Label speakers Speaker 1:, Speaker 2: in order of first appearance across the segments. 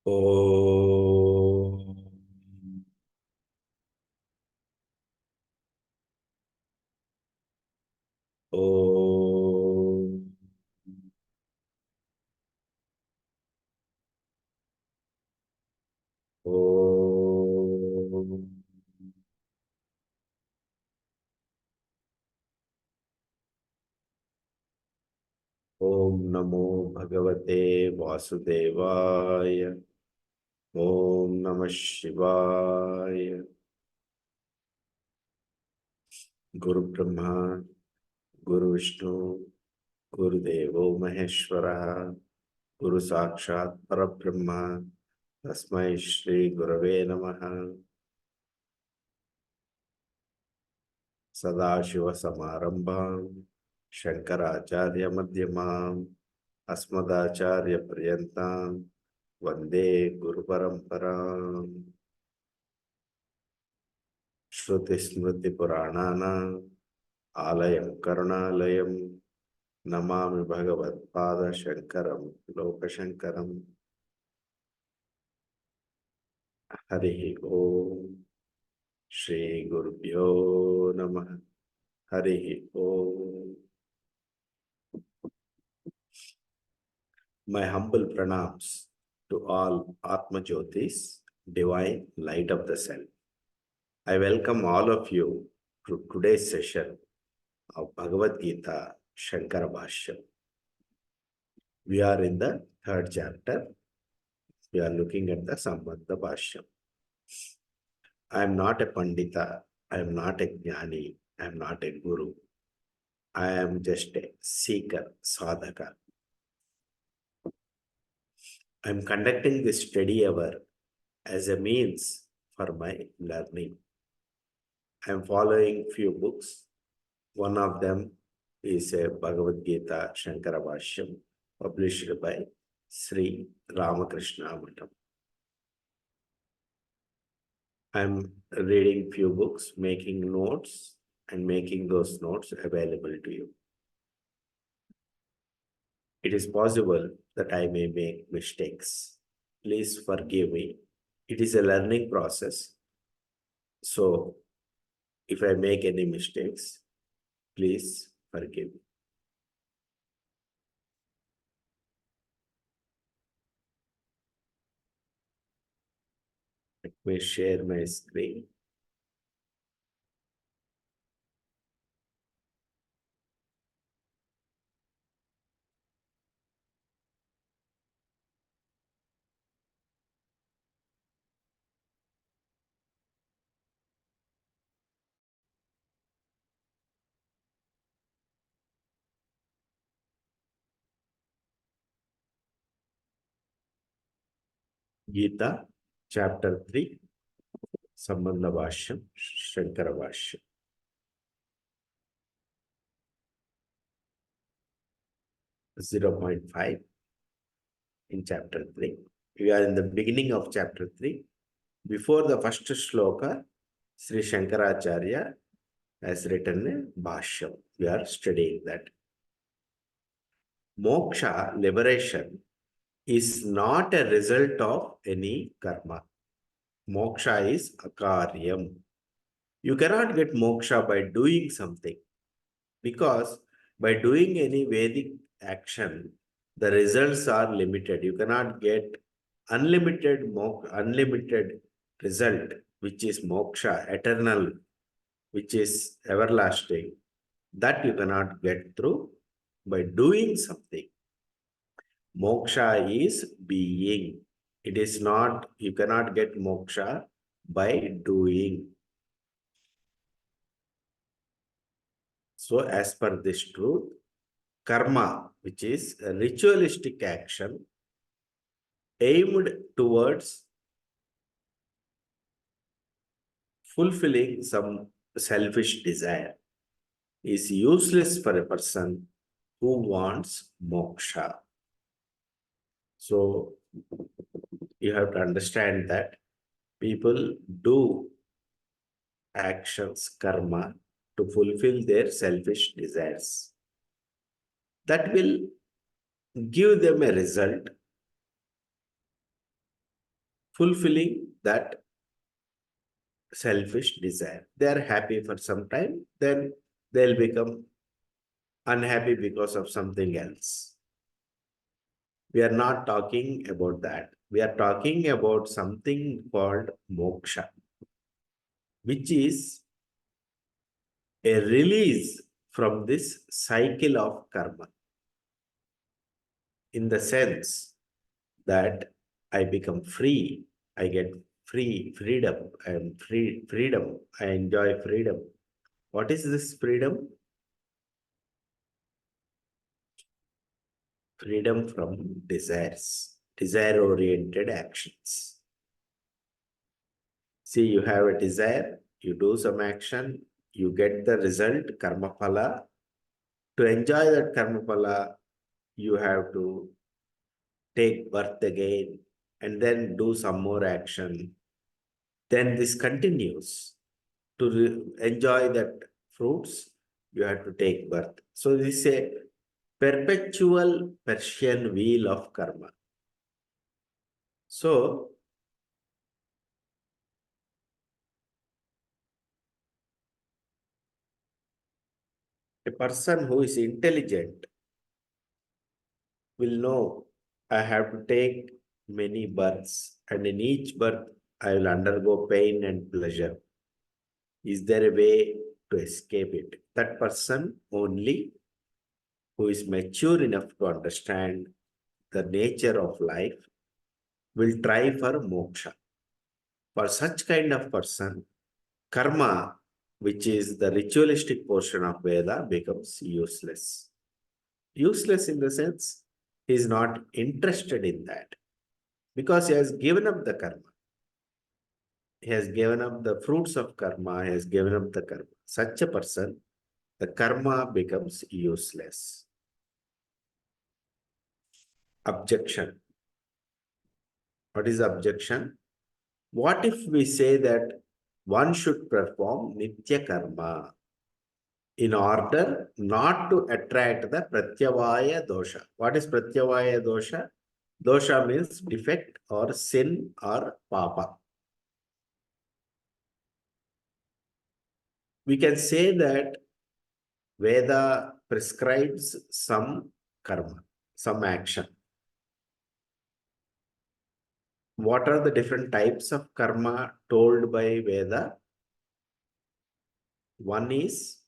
Speaker 1: Om. Om. Om. Om Namo Bhagavate Vasudevaya. Om Namah Shivaya. Guru Brahma, Guru Vishnu, Guru Devo Maheshwara, Guru Sakshat Parabrahma, Tasmai Shri Gurave Namaha. Sadashiva Samarambham, Shankaracharya Madhyamam, Asmadacharya Paryantam, Vande Guru Paramparam. Shruti Smriti Purananam, Alayam Karunalayam, Namami Bhagavad Pada Shankaram, Lokashankaram. Harihi Om, Shri Gurubhyo Namah. Harihi Om. My humble pranams to all Atma Jyotis, divine light of the self. I welcome all of you to today's session of Bhagavad Gita Shankara Bhashyam. We are in the third chapter. We are looking at the Sambandha Bhashyam. I am not a Pandita. I am not a Jnani. I am not a Guru. I am just a seeker, sadhaka. I am conducting this study hour as a means for my learning. I am following few books. One of them is a Bhagavad Gita Shankara Bhashyam published by Sri Ramakrishna Matam. I am reading few books, making notes and making those notes available to you. It is possible that I may make mistakes. Please forgive me. It is a learning process. So if I make any mistakes, please forgive me. Let me share my screen. Gita, chapter 3, Sambandha Bhashyam, Shankara Bhashyam. 0.5 in chapter 3. We are in the beginning of chapter 3. Before the first shloka, Sri Shankaracharya has written a Bhashyam. We are studying that. Moksha, liberation, is not a result of any karma. Moksha is akaryam. You cannot get moksha by doing something, because by doing any Vedic action, the results are limited. You cannot get unlimited result, which is moksha, eternal, which is everlasting. That you cannot get through by doing something. Moksha is being. It is not, you cannot get moksha by doing. So as per this truth, karma, which is a ritualistic action aimed towards fulfilling some selfish desire, is useless for a person who wants moksha. So you have to understand that people do actions, karma, to fulfill their selfish desires. That will give them a result, fulfilling that selfish desire. They are happy for some time, then they'll become unhappy because of something else. We are not talking about that. We are talking about something called moksha, which is a release from this cycle of karma, in the sense that I become free, I get freedom, I am freedom, I enjoy freedom. What is this freedom? Freedom from desires, desire-oriented actions. See, you have a desire, you do some action, you get the result, karma phala. To enjoy that karma phala, you have to take birth again and then do some more action. Then this continues. To enjoy that fruits, you have to take birth. So this is a perpetual Persian wheel of karma. So a person who is intelligent will know I have to take many births, and in each birth I will undergo pain and pleasure. Is there a way to escape it? That person only who is mature enough to understand the nature of life will try for moksha. For such kind of person, karma, which is the ritualistic portion of Veda, becomes useless. Useless in the sense he is not interested in that because he has given up the karma. He has given up the fruits of karma, he has given up the karma. Such a person, the karma becomes useless. Objection. What is objection? What if we say that one should perform nitya karma in order not to attract the pratyavaya dosha? What is pratyavaya dosha? Dosha means defect or sin or papa. We can say that Veda prescribes some karma, some action. What are the different types of karma told by Veda? One is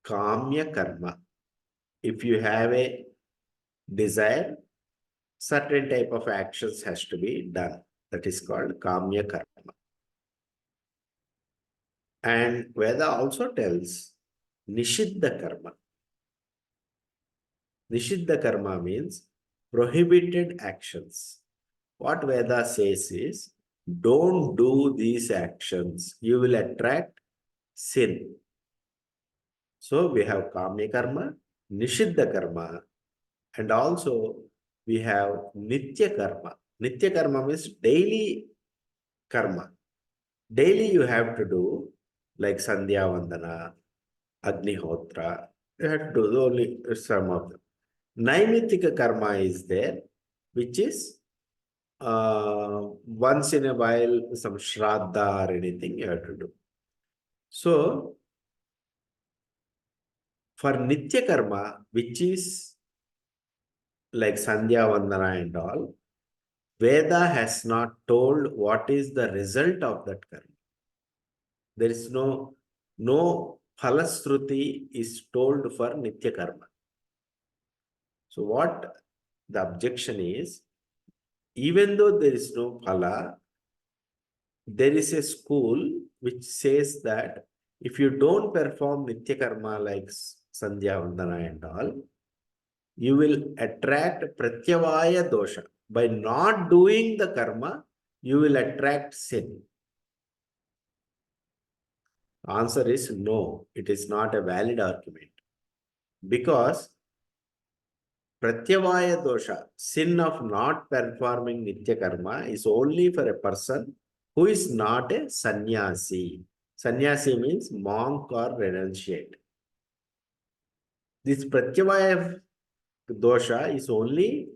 Speaker 1: kamya karma. If you have a desire, certain type of actions has to be done. That is called kamya karma. And Veda also tells Nishiddha karma. Nishiddha karma means prohibited actions. What Veda says is, don't do these actions. You will attract sin. So we have Kamya karma, Nishiddha karma, and also we have Nitya karma. Nitya karma means daily karma. Daily you have to do like Sandhya Vandana, Agnihotra. You have to do only some of them. Naimittika karma is there, which is once in a while some shraddha or anything you have to do. So for Nitya karma, which is like Sandhya Vandana and all, Veda has not told what is the result of that karma. There is no phalasruti is told for Nitya karma. So what the objection is, even though there is no phala, there is a school which says that if you don't perform Nitya karma like Sandhya Vandana and all, you will attract Pratyavaya dosha. By not doing the karma, you will attract sin. Answer is no, it is not a valid argument. Because Pratyavaya dosha, sin of not performing Nitya karma, is only for a person who is not a sannyasi. Sannyasi means monk or renunciate. This Pratyavaya dosha is only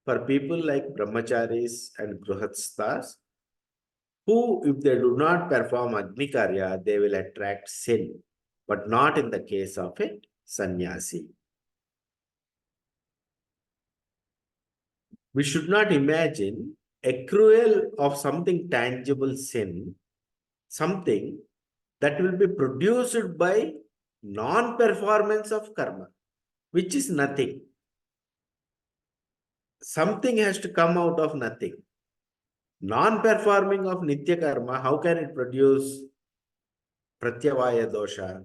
Speaker 1: for people like brahmacharis and gruhatsthas, who, if they do not perform Agni Karya, they will attract sin, but not in the case of a sannyasi. We should not imagine accrual of something tangible sin, something that will be produced by non-performance of karma, which is nothing. Something has to come out of nothing. Non-performing of Nitya Karma, how can it produce Pratyavaya dosha?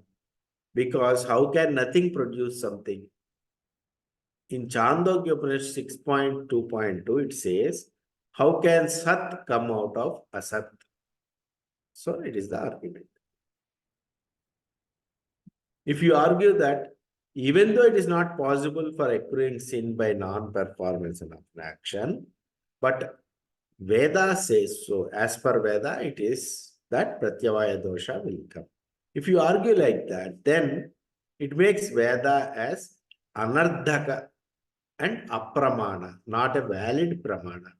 Speaker 1: Because how can nothing produce something? In Chandogya Upanishad 6.2.2, it says, how can Sat come out of Asat? So it is the argument. If you argue that even though it is not possible for accruing sin by non-performance of an action, but Veda says so. As per Veda, it is that Pratyavaya dosha will come. If you argue like that, then it makes Veda as Anardhaka and Apramana, not a valid Pramana.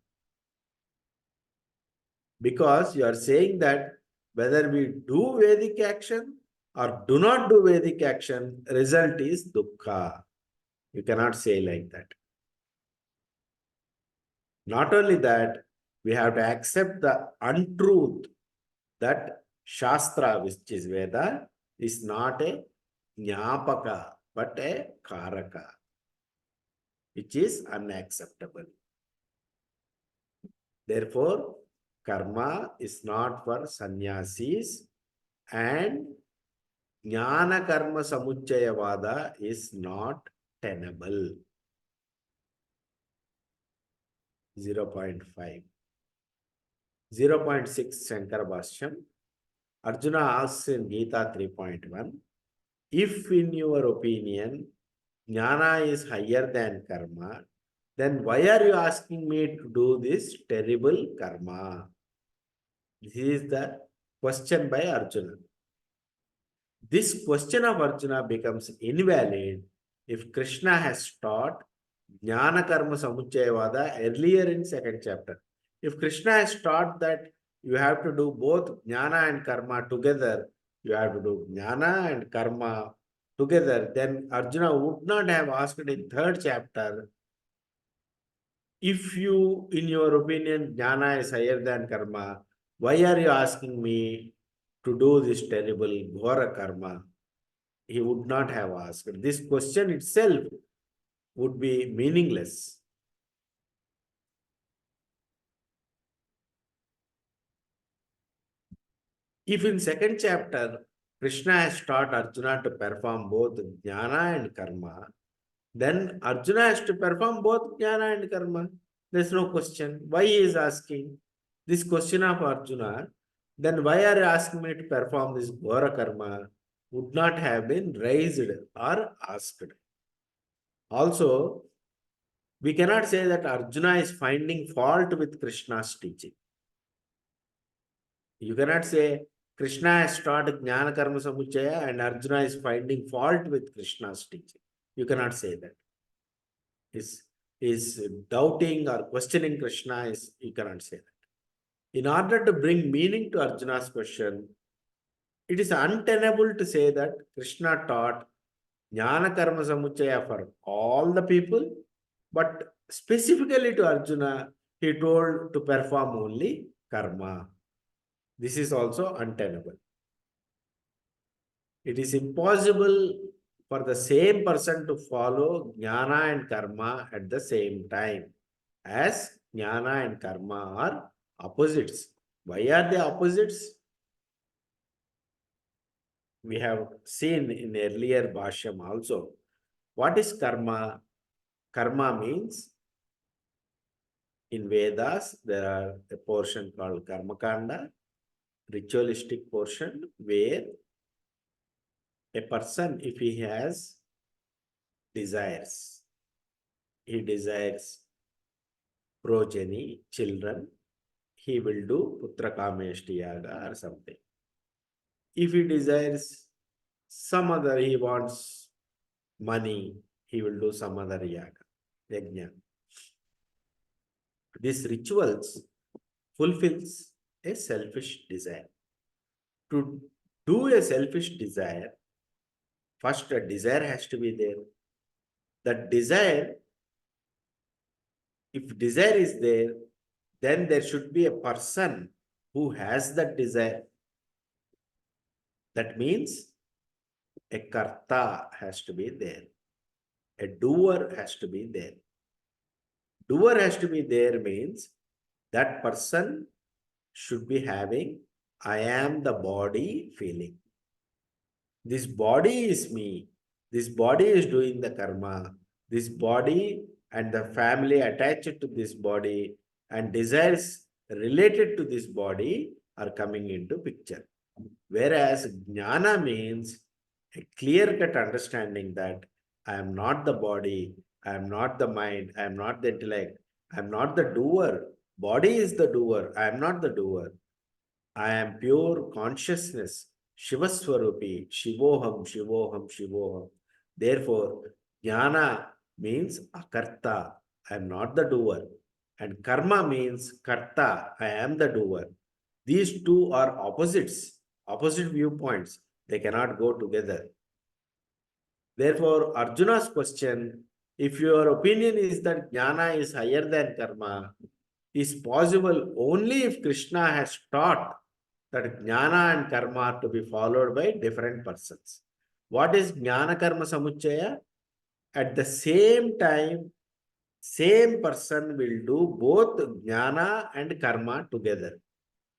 Speaker 1: Because you are saying that whether we do Vedic action or do not do Vedic action, result is dukkha. You cannot say like that. Not only that, we have to accept the untruth that Shastra, which is Veda, is not a Jnapaka, but a Karaka, which is unacceptable. Therefore, karma is not for sannyasis, and Jnana Karma Samuchayavada is not tenable. 0.5. 0.6 Shankara Bhashyam. Arjuna asks in Gita 3.1, if in your opinion, Jnana is higher than karma, then why are you asking me to do this terrible karma? This is the question by Arjuna. This question of Arjuna becomes invalid if Krishna has taught Jnana Karma Samuchayavada earlier in second chapter. If Krishna has taught that you have to do both Jnana and Karma together, you have to do Jnana and Karma together, then Arjuna would not have asked in third chapter, if you, in your opinion, Jnana is higher than Karma, why are you asking me to do this terrible Ghora Karma? He would not have asked. This question itself would be meaningless. If in second chapter, Krishna has taught Arjuna to perform both Jnana and Karma, then Arjuna has to perform both Jnana and Karma. There's no question. Why he is asking this question of Arjuna? Then why are you asking me to perform this Ghora Karma? Would not have been raised or asked. Also, we cannot say that Arjuna is finding fault with Krishna's teaching. You cannot say Krishna has taught Jnana Karma Samuchaya and Arjuna is finding fault with Krishna's teaching. You cannot say that. Is doubting or questioning Krishna, you cannot say that. In order to bring meaning to Arjuna's question, it is untenable to say that Krishna taught Jnana Karma Samuchaya for all the people, but specifically to Arjuna, he told to perform only karma. This is also untenable. It is impossible for the same person to follow Jnana and Karma at the same time, as Jnana and Karma are opposites. Why are they opposites? We have seen in earlier Bhashyam also. What is karma? Karma means, in Vedas, there are a portion called Karma Kanda, ritualistic portion, where a person, if he has desires, he desires progeny, children, he will do Putra Kameshti Yaga or something. If he desires some other, he wants money, he will do some other yaga, yajna. These rituals fulfills a selfish desire. To do a selfish desire, first a desire has to be there. That desire, if desire is there, then there should be a person who has that desire. That means a karta has to be there. A doer has to be there. Doer has to be there means that person should be having I am the body feeling. This body is me. This body is doing the karma. This body and the family attached to this body and desires related to this body are coming into picture. Whereas jnana means a clear-cut understanding that I am not the body, I am not the mind, I am not the intellect, I am not the doer. Body is the doer, I am not the doer. I am pure consciousness, Shivaswarupi, Shivoham, Shivoham, Shivoham. Therefore, jnana means akarta, I am not the doer. And karma means karta, I am the doer. These two are opposites, opposite viewpoints. They cannot go together. Therefore, Arjuna's question, if your opinion is that jnana is higher than karma, is possible only if Krishna has taught that jnana and karma are to be followed by different persons. What is jnana karma samuchaya? At the same time, same person will do both jnana and karma together.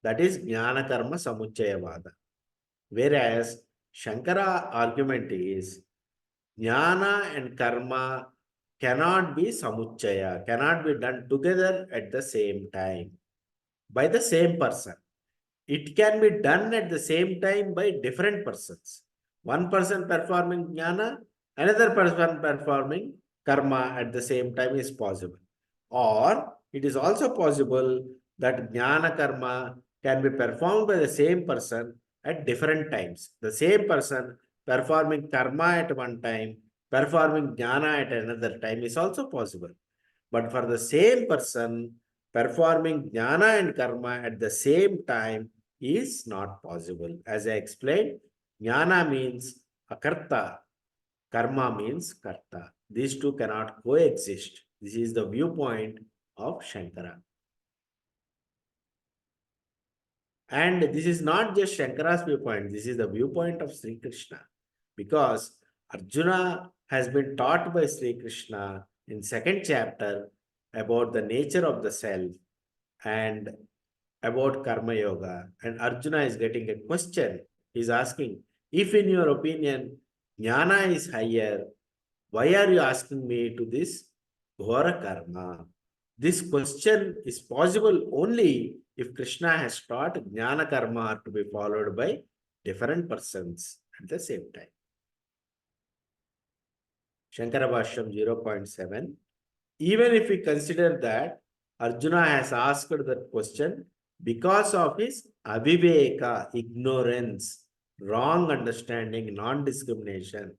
Speaker 1: That is jnana karma samuchaya vada. Whereas Shankara argument is jnana and karma cannot be samuchaya, cannot be done together at the same time by the same person. It can be done at the same time by different persons. One person performing jnana, another person performing karma at the same time is possible. Or it is also possible that jnana karma can be performed by the same person at different times. The same person performing karma at one time, performing jnana at another time is also possible. But for the same person, performing jnana and karma at the same time is not possible. As I explained, jnana means akarta, karma means karta. These two cannot coexist. This is the viewpoint of Shankara. And this is not just Shankara's viewpoint, this is the viewpoint of Sri Krishna. Because Arjuna has been taught by Sri Krishna in second chapter about the nature of the self and about karma yoga. And Arjuna is getting a question. He's asking, if in your opinion, jnana is higher, why are you asking me to this ghora karma? This question is possible only if Krishna has taught jnana karma to be followed by different persons at the same time. Shankara Bhashyam 0.7. Even if we consider that Arjuna has asked that question because of his aviveka, ignorance, wrong understanding, non-discrimination,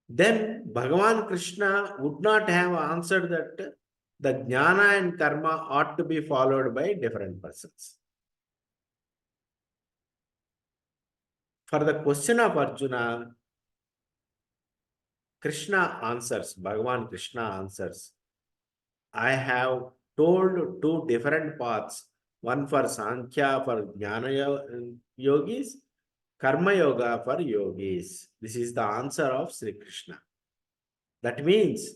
Speaker 1: then Bhagavan Krishna would not have answered that the jnana and karma ought to be followed by different persons. For the question of Arjuna, Krishna answers, Bhagavan Krishna answers, I have told two different paths, one for Sankhya for Jnana yogis, Karma yoga for yogis. This is the answer of Sri Krishna. That means,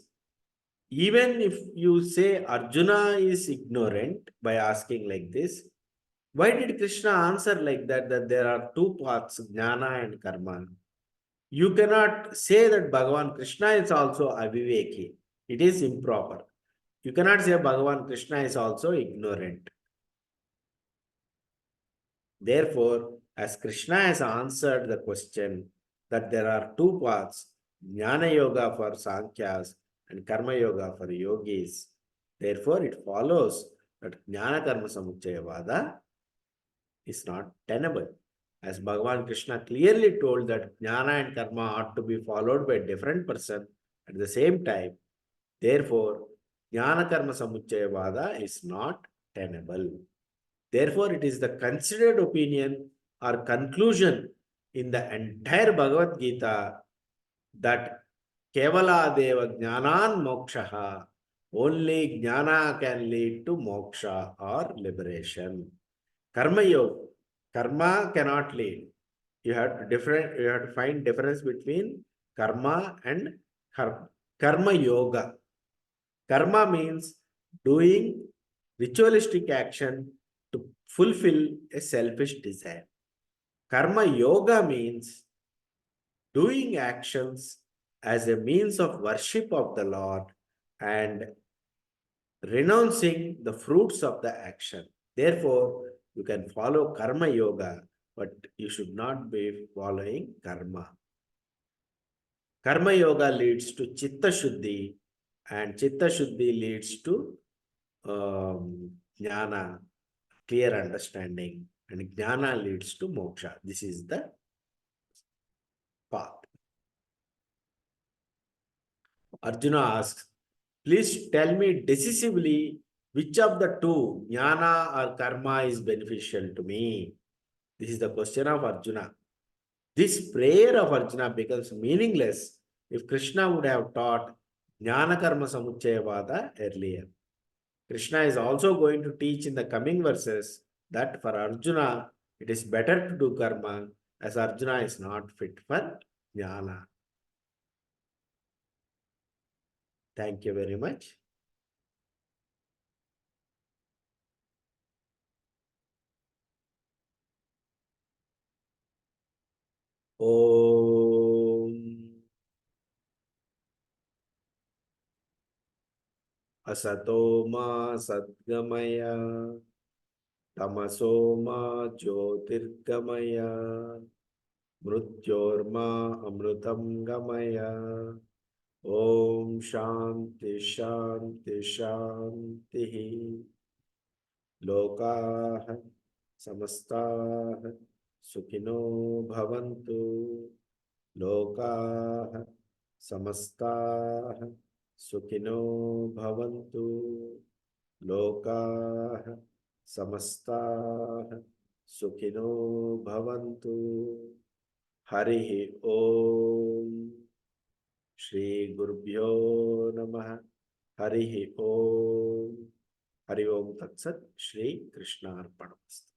Speaker 1: even if you say Arjuna is ignorant by asking like this, why did Krishna answer like that, that there are two paths, Jnana and Karma? You cannot say that Bhagavan Krishna is also aviveki. It is improper. You cannot say Bhagavan Krishna is also ignorant. Therefore, as Krishna has answered the question that there are two paths, Jnana Yoga for Sankhyas and Karma Yoga for Yogis, therefore it follows that Jnana Karma Samuchaya Vada is not tenable. As Bhagavan Krishna clearly told that Jnana and Karma ought to be followed by a different person at the same time, therefore Jnana Karma Samuchayavada is not tenable. Therefore, it is the considered opinion or conclusion in the entire Bhagavad Gita that Kevala Deva Jnanan Mokshaha, only Jnana can lead to moksha or liberation. Karma Yoga, karma cannot lead. You have to find difference between karma and karma yoga. Karma means doing ritualistic action to fulfill a selfish desire. Karma yoga means doing actions as a means of worship of the Lord and renouncing the fruits of the action. Therefore, you can follow karma yoga, but you should not be following karma. Karma yoga leads to chitta shuddhi, and chitta shuddhi leads to jnana, clear understanding, and jnana leads to moksha. This is the path. Arjuna asks, please tell me decisively which of the two, jnana or karma, is beneficial to me. This is the question of Arjuna. This prayer of Arjuna becomes meaningless if Krishna would have taught Jnana Karma Samuchayavada earlier. Krishna is also going to teach in the coming verses that for Arjuna, it is better to do karma as Arjuna is not fit for jnana. Thank you very much. Om Asato Ma Sadgamaya Tamaso Ma Jyotirgamaya Mrutyorma Amrutam Gamaya. Om Shanti Shanti Shanti. Lokaah Samastah Sukhino Bhavantu. Lokaah Samastah Sukhino Bhavantu. Lokaah Samastah Sukhino Bhavantu. Harihi Om. Shri Gurubhyo Namaha. Harihi Om. Hari Om Tat Sat. Shri Krishna Arpanamastu.